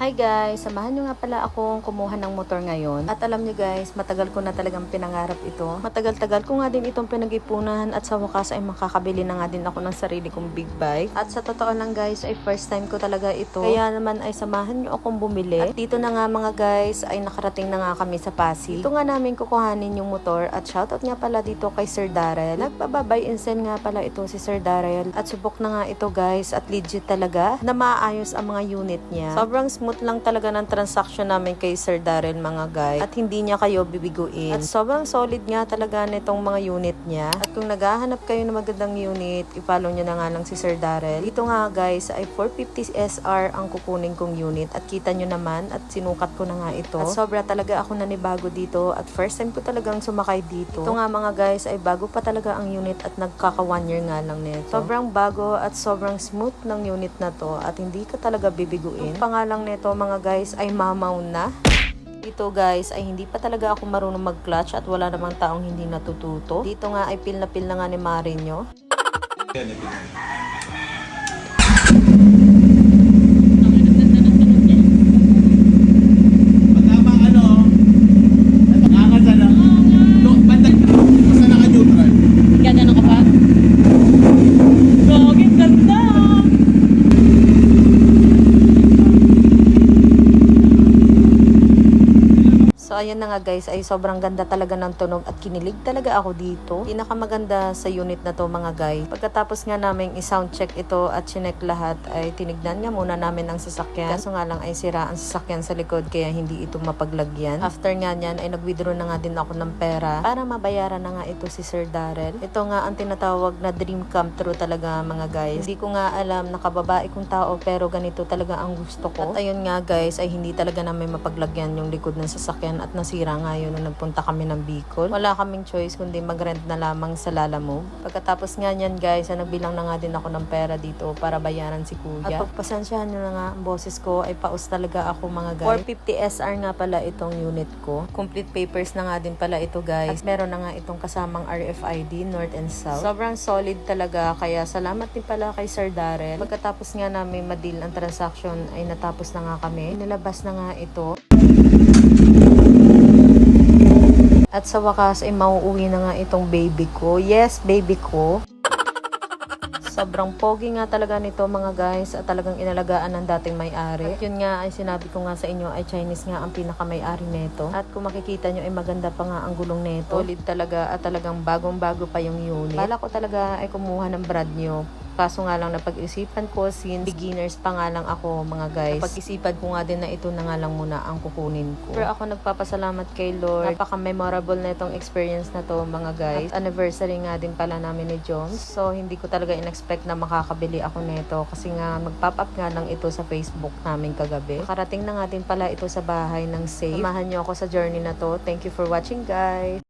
Hi guys! Samahan nyo nga pala akong kumuha ng motor ngayon. At alam nyo guys, matagal ko na talagang pinangarap ito. Matagal-tagal ko nga din itong pinag-ipunan at sa wakas ay makakabili na nga din ako ng sarili kong big bike. At sa totoo lang guys, ay first time ko talaga ito. Kaya naman ay samahan nyo akong bumili. At dito na nga mga guys, ay nakarating na nga kami sa Pasig. Ito nga namin kukuhanin yung motor at shoutout nga pala dito kay Sir Darrell. Nagpababay and send nga pala ito si Sir Darrell. At subok na nga ito guys at legit talaga na maayos ang mga unit niya. Sobrang smooth lang talaga ng transaction namin kay Sir Darrell mga guys. At hindi niya kayo bibiguin. At sobrang solid nga talaga nitong mga unit niya. At kung naghahanap kayo ng magandang unit, i-follow nyo na nga lang si Sir Darrell. Dito nga guys ay 450 SR ang kukunin kong unit. At kita nyo naman at sinukat ko na nga ito. At sobra talaga ako nanibago dito. At first time ko talagang sumakay dito. Ito nga mga guys ay bago pa talaga ang unit at nagkaka 1 year nga lang nito. Sobrang bago at sobrang smooth ng unit na to. At hindi ka talaga bibiguin. Ang pangalang nito mga guys ay mamaw na. Dito guys ay hindi pa talaga ako marunong mag-clutch at wala namang taong hindi natututo. Dito nga ay pil na nga ni Marinyo. So ayan na nga guys, ay sobrang ganda talaga ng tunog at kinilig talaga ako dito. Pinakamaganda sa unit na to mga guys. Pagkatapos nga namin i-sound check ito at chinek lahat, ay tinignan nga muna namin ang sasakyan. Kaso nga lang ay sira ang sasakyan sa likod kaya hindi ito mapaglagyan. After nga nyan ay nag-withdraw na nga din ako ng pera para mabayaran na nga ito si Sir Darrell. Ito nga ang tinatawag na dream come true talaga mga guys. Hindi ko nga alam na kababae kong tao pero ganito talaga ang gusto ko. At ayun nga guys ay hindi talaga namin mapaglagyan yung likod ng sasakyan at nasira nga yun nung nagpunta kami ng Bicol. Wala kaming choice kundi mag-rent na lamang sa Lalamove. Pagkatapos nga nyan guys, nagbilang na nga din ako ng pera dito para bayaran si kuya. At pagpasensyahan nyo na nga, ang boses ko ay paus talaga ako mga guys. 450 SR nga pala itong unit ko. Complete papers na nga din pala ito guys. At meron na nga itong kasamang RFID, North and South. Sobrang solid talaga kaya salamat din pala kay Sir Darrell. Pagkatapos nga namin ma-deal ang transaction ay natapos na nga kami. Nilabas na nga ito. At sa wakas ay mauuwi na nga itong baby ko. Yes, baby ko. Sobrang pogi nga talaga nito mga guys at talagang inalagaan ng dating may-ari. At yun nga ay sinabi ko nga sa inyo ay Chinese nga ang pinaka-may-ari nito. At kung makikita nyo ay maganda pa nga ang gulong nito. Solid talaga at talagang bagong-bago pa yung unit. Bala ko talaga ay kumuha ng brand new. Kaso nga lang napag-isipan ko since beginners pa nga lang ako mga guys. Napag-isipan ko nga din na ito na nga lang muna ang kukunin ko. Pero ako nagpapasalamat kay Lord. Napaka-memorable na itong experience na to mga guys. At anniversary nga din pala namin ni Jones. So hindi ko talaga in-expect na makakabili ako nito. Kasi nga mag-pop up nga lang ito sa Facebook namin kagabi. Makarating na nga din pala ito sa bahay ng safe. Samahan nyo ako sa journey na to. Thank you for watching guys.